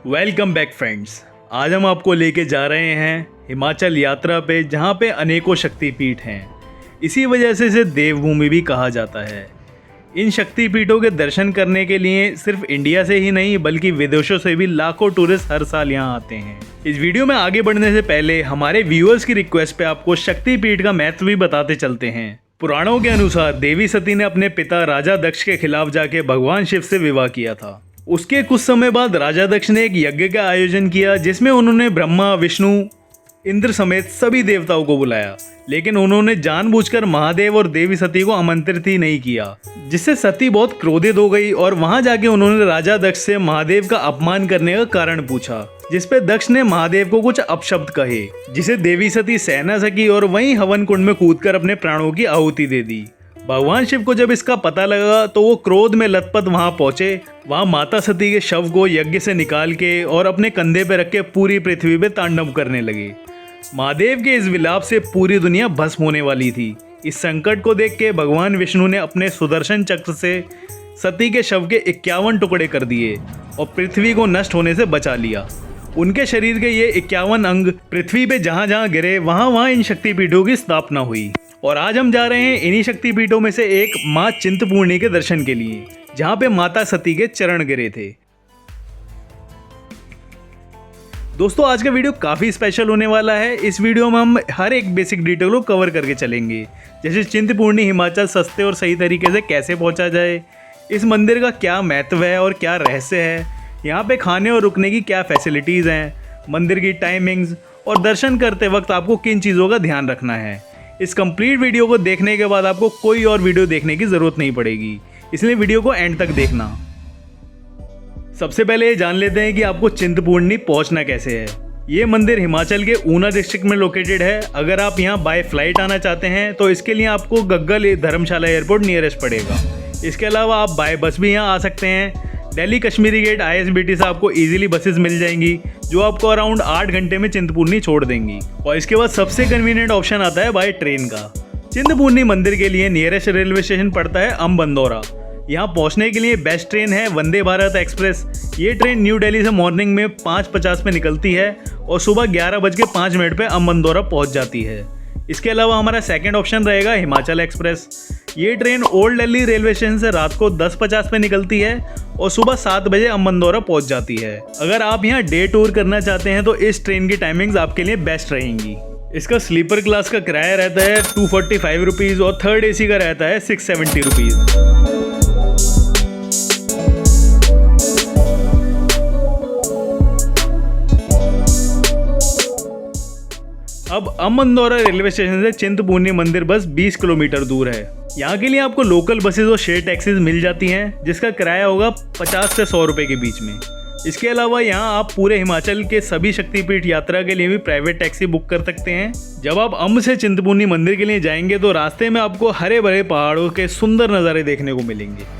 Welcome back friends. आज हम आपको लेके जा रहे हैं हिमाचल यात्रा पे, जहाँ पे अनेकों शक्तिपीठ हैं। इसी वजह से इसे देवभूमि भी कहा जाता है। इन शक्तिपीठों के दर्शन करने के लिए सिर्फ इंडिया से ही नहीं बल्कि विदेशों से भी लाखों टूरिस्ट हर साल यहाँ आते हैं। इस वीडियो में आगे बढ़ने से पहले हमारे व्यूअर्स की रिक्वेस्ट पे आपको शक्तिपीठ का महत्व भी बताते चलते हैं। पुराणों के अनुसार देवी सती ने अपने पिता राजा दक्ष के खिलाफ जाके भगवान शिव से विवाह किया था। उसके कुछ समय बाद राजा दक्ष ने एक यज्ञ का आयोजन किया जिसमें उन्होंने ब्रह्मा, विष्णु, इंद्र समेत सभी देवताओं को बुलाया, लेकिन उन्होंने जानबूझकर महादेव और देवी सती को आमंत्रित ही नहीं किया, जिससे सती बहुत क्रोधित हो गई और वहां जाके उन्होंने राजा दक्ष से महादेव का अपमान करने का कारण पूछा, जिसपे दक्ष ने महादेव को कुछ अपशब्द कहे, जिसे देवी सती सह न सकी और वहीं हवन कुंड में कूदकर अपने प्राणों की आहुति दे दी। भगवान शिव को जब इसका पता लगा तो वो क्रोध में लथपथ वहां पहुंचे। वहां माता सती के शव को यज्ञ से निकाल के और अपने कंधे पे रख के पूरी पृथ्वी पे तांडव करने लगे। महादेव के इस विलाप से पूरी दुनिया भस्म होने वाली थी। इस संकट को देख के भगवान विष्णु ने अपने सुदर्शन चक्र से सती के शव के 51 टुकड़े कर दिए और पृथ्वी को नष्ट होने से बचा लिया। उनके शरीर के ये 51 अंग पृथ्वी पे जहाँ जहाँ गिरे वहाँ इन शक्तिपीठों की स्थापना हुई। और आज हम जा रहे हैं इन्हीं शक्तिपीठों में से एक माँ चिंतपूर्णी के दर्शन के लिए, जहाँ पे माता सती के चरण गिरे थे। दोस्तों, आज का वीडियो काफ़ी स्पेशल होने वाला है। इस वीडियो में हम हर एक बेसिक डिटेल को कवर करके चलेंगे, जैसे चिंतपूर्णी हिमाचल सस्ते और सही तरीके से कैसे पहुंचा जाए, इस मंदिर का क्या महत्व है और क्या रहस्य है, यहाँ पे खाने और रुकने की क्या फैसिलिटीज़ हैं, मंदिर की टाइमिंग्स और दर्शन करते वक्त आपको किन चीज़ों का ध्यान रखना है। इस कंप्लीट वीडियो को देखने के बाद आपको कोई और वीडियो देखने की ज़रूरत नहीं पड़ेगी, इसलिए वीडियो को एंड तक देखना। सबसे पहले ये जान लेते हैं कि आपको चिंतपूर्णी पहुंचना कैसे है। ये मंदिर हिमाचल के ऊना डिस्ट्रिक्ट में लोकेटेड है। अगर आप यहाँ बाय फ्लाइट आना चाहते हैं तो इसके लिए आपको गग्गल धर्मशाला एयरपोर्ट नियरेस्ट पड़ेगा। इसके अलावा आप बाय बस भी यहाँ आ सकते हैं। दिल्ली कश्मीरी गेट ISBT से आपको इजीली बसेस मिल जाएंगी जो आपको अराउंड 8 घंटे में चिंतपूर्णी छोड़ देंगी। और इसके बाद सबसे कन्वीनियंट ऑप्शन आता है बाय ट्रेन का। चिंतपूर्णी मंदिर के लिए नियरेस्ट रेलवे स्टेशन पड़ता है अम्बंदौरा। यहाँ पहुँचने के लिए बेस्ट ट्रेन है वंदे भारत एक्सप्रेस। ये ट्रेन न्यू दिल्ली से मॉर्निंग में 5:50 पे निकलती है और सुबह 11:05 पे अम्बंदौरा पहुँच जाती है। इसके अलावा हमारा सेकंड ऑप्शन रहेगा हिमाचल एक्सप्रेस। ये train old Delhi railway station से रात को 10:50 पे निकलती है और सुबह 7 बजे अम्बंदौरा पहुंच जाती है। अगर आप यहाँ डे टूर करना चाहते हैं तो इस ट्रेन की टाइमिंग्स आपके लिए बेस्ट रहेंगी। इसका स्लीपर क्लास का किराया रहता है 245 रुपीज़ और थर्ड AC का रहता है 670 रुपीज़। अब अम्बंदौरा रेलवे स्टेशन से चिंतपूर्णी मंदिर बस 20 किलोमीटर दूर है। यहाँ के लिए आपको लोकल बसेस और शेयर टैक्सीज मिल जाती हैं जिसका किराया होगा 50 से 100 रुपये के बीच में। इसके अलावा यहाँ आप पूरे हिमाचल के सभी शक्तिपीठ यात्रा के लिए भी प्राइवेट टैक्सी बुक कर सकते हैं। जब आप अम्ब से चिंतपूर्णी मंदिर के लिए जाएंगे तो रास्ते में आपको हरे भरे पहाड़ों के सुंदर नज़ारे देखने को मिलेंगे।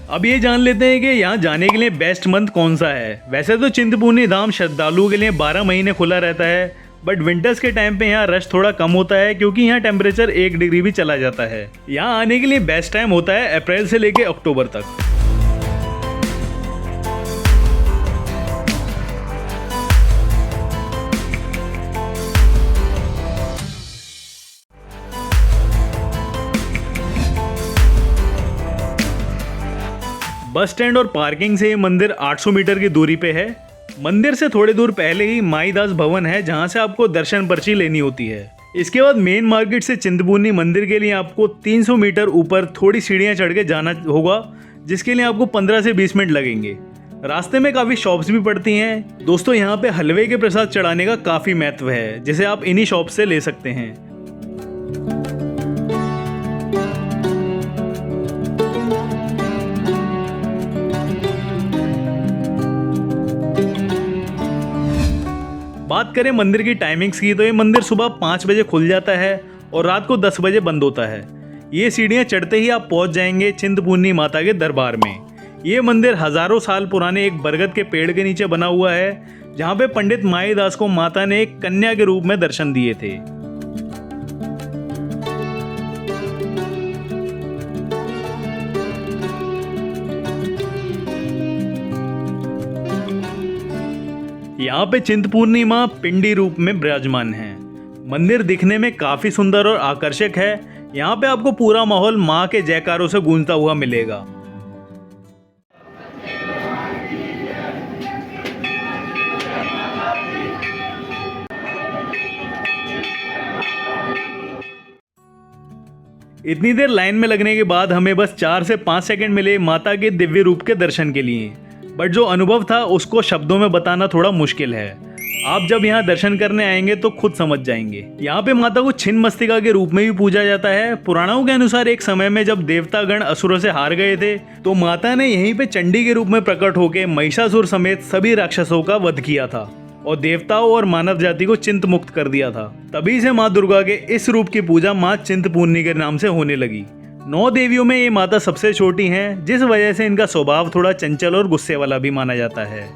अब ये जान लेते हैं कि यहाँ जाने के लिए बेस्ट मंथ कौन सा है। वैसे तो चिंतपूर्णी धाम श्रद्धालुओं के लिए 12 महीने खुला रहता है, बट विंटर्स के टाइम पे यहाँ रश थोड़ा कम होता है क्योंकि यहाँ टेम्परेचर 1 डिग्री भी चला जाता है। यहाँ आने के लिए बेस्ट टाइम होता है अप्रैल से लेके अक्टूबर तक। बस स्टैंड और पार्किंग से ये मंदिर 800 मीटर की दूरी पे है। मंदिर से थोड़ी दूर पहले ही माईदास भवन है जहां से आपको दर्शन पर्ची लेनी होती है। इसके बाद मेन मार्केट से चिंतपूर्णी मंदिर के लिए आपको 300 मीटर ऊपर थोड़ी सीढ़ियां चढ़ के जाना होगा, जिसके लिए आपको 15 से 20 मिनट लगेंगे। रास्ते में काफ़ी शॉप्स भी पड़ती हैं। दोस्तों, यहाँ पे हलवे के प्रसाद चढ़ाने का काफ़ी महत्व है, जिसे आप इन्हीं शॉप से ले सकते हैं। बात करें मंदिर की टाइमिंग्स की तो ये मंदिर सुबह 5 बजे खुल जाता है और रात को 10 बजे बंद होता है। ये सीढ़ियाँ चढ़ते ही आप पहुंच जाएंगे चिंतपूर्णी माता के दरबार में। ये मंदिर हजारों साल पुराने एक बरगद के पेड़ के नीचे बना हुआ है जहाँ पे पंडित माईदास को माता ने एक कन्या के रूप में दर्शन दिए थे। यहाँ पे चिंतपूर्णी माँ पिंडी रूप में विराजमान है। मंदिर दिखने में काफी सुंदर और आकर्षक है। यहाँ पे आपको पूरा माहौल माँ के जयकारों से गूंजता हुआ मिलेगा। इतनी देर लाइन में लगने के बाद हमें बस 4 से 5 सेकंड मिले माता के दिव्य रूप के दर्शन के लिए, बट जो अनुभव था उसको शब्दों में बताना थोड़ा मुश्किल है। आप जब यहाँ दर्शन करने आएंगे तो खुद समझ जाएंगे। यहाँ पे माता को छिन्नमस्तिका के रूप में भी पूजा जाता है। पुराणों के अनुसार एक समय में जब देवतागण असुरों से हार गए थे तो माता ने यहीं पे चंडी के रूप में प्रकट होकर महिषासुर समेत सभी राक्षसों का वध किया था और देवताओं और मानव जाति को चिंत मुक्त कर दिया था। तभी से माँ दुर्गा के इस रूप की पूजा माँ चिंतपूर्णी के नाम से होने लगी। 9 देवियों में ये माता सबसे छोटी हैं, जिस वजह से इनका स्वभाव थोड़ा चंचल और गुस्से वाला भी माना जाता है।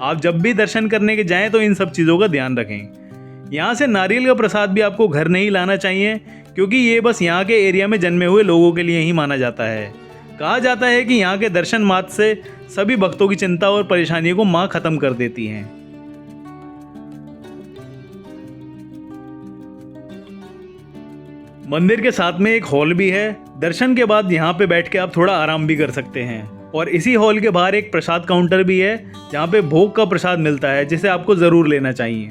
आप जब भी दर्शन करने के जाएं तो इन सब चीज़ों का ध्यान रखें। यहाँ से नारियल का प्रसाद भी आपको घर नहीं लाना चाहिए, क्योंकि ये बस यहाँ के एरिया में जन्मे हुए लोगों के लिए ही माना जाता है। कहा जाता है कि यहाँ के दर्शन मात्र से सभी भक्तों की चिंता और परेशानियों को माँ खत्म कर देती हैं। मंदिर के साथ में एक हॉल भी है। दर्शन के बाद यहाँ पे बैठ के आप थोड़ा आराम भी कर सकते हैं और इसी हॉल के बाहर एक प्रसाद काउंटर भी है जहाँ पे भोग का प्रसाद मिलता है, जिसे आपको जरूर लेना चाहिए।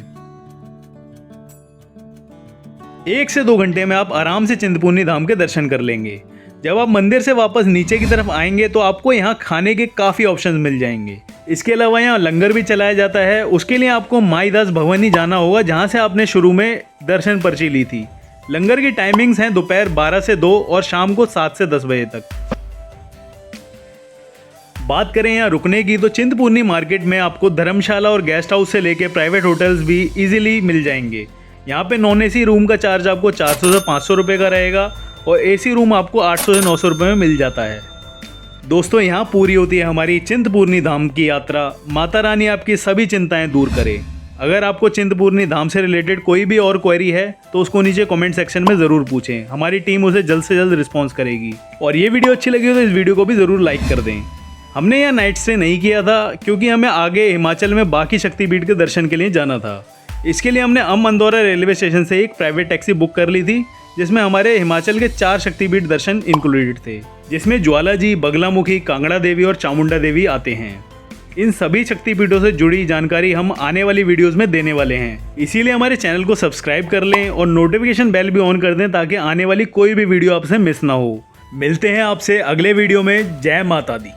1 से 2 घंटे में आप आराम से चिंतपूर्णी धाम के दर्शन कर लेंगे। जब आप मंदिर से वापस नीचे की तरफ आएंगे तो आपको यहाँ खाने के काफ़ी ऑप्शंस मिल जाएंगे। इसके अलावा यहाँ लंगर भी चलाया जाता है। उसके लिए आपको माईदास भवन ही जाना होगा, जहाँ से आपने शुरू में दर्शन पर्ची ली थी। लंगर की टाइमिंग्स हैं दोपहर 12 से 2 और शाम को 7 से 10 बजे तक। बात करें यहाँ रुकने की तो चिंतपूर्णी मार्केट में आपको धर्मशाला और गेस्ट हाउस से लेके प्राइवेट होटल्स भी इजीली मिल जाएंगे। यहाँ पे नॉन एसी रूम का चार्ज आपको 400 से 500 रुपये का रहेगा और एसी रूम आपको 800 से 900 रुपये में मिल जाता है। दोस्तों, यहाँ पूरी होती है हमारी चिंतपूर्णी धाम की यात्रा। माता रानी आपकी सभी चिंताएं दूर करे। अगर आपको चिंतपूर्णी धाम से रिलेटेड कोई भी और क्वेरी है तो उसको नीचे कमेंट सेक्शन में ज़रूर पूछें। हमारी टीम उसे जल्द से जल्द रिस्पॉन्स करेगी। और ये वीडियो अच्छी लगी हो तो इस वीडियो को भी ज़रूर लाइक कर दें। हमने यह नाइट स्टे नहीं किया था, क्योंकि हमें आगे हिमाचल में बाकी शक्तिपीठ के दर्शन के लिए जाना था। इसके लिए हमने अंदौरा रेलवे स्टेशन से एक प्राइवेट टैक्सी बुक कर ली थी, जिसमें हमारे हिमाचल के 4 शक्तिपीठ दर्शन इंक्लूडेड थे, जिसमें ज्वाला जी, बगलामुखी, कांगड़ा देवी और चामुंडा देवी आते हैं। इन सभी शक्तिपीठों से जुड़ी जानकारी हम आने वाली वीडियोस में देने वाले हैं। इसीलिए हमारे चैनल को सब्सक्राइब कर लें और नोटिफिकेशन बेल भी ऑन कर दें, ताकि आने वाली कोई भी वीडियो आपसे मिस ना हो। मिलते हैं आपसे अगले वीडियो में। जय माता दी।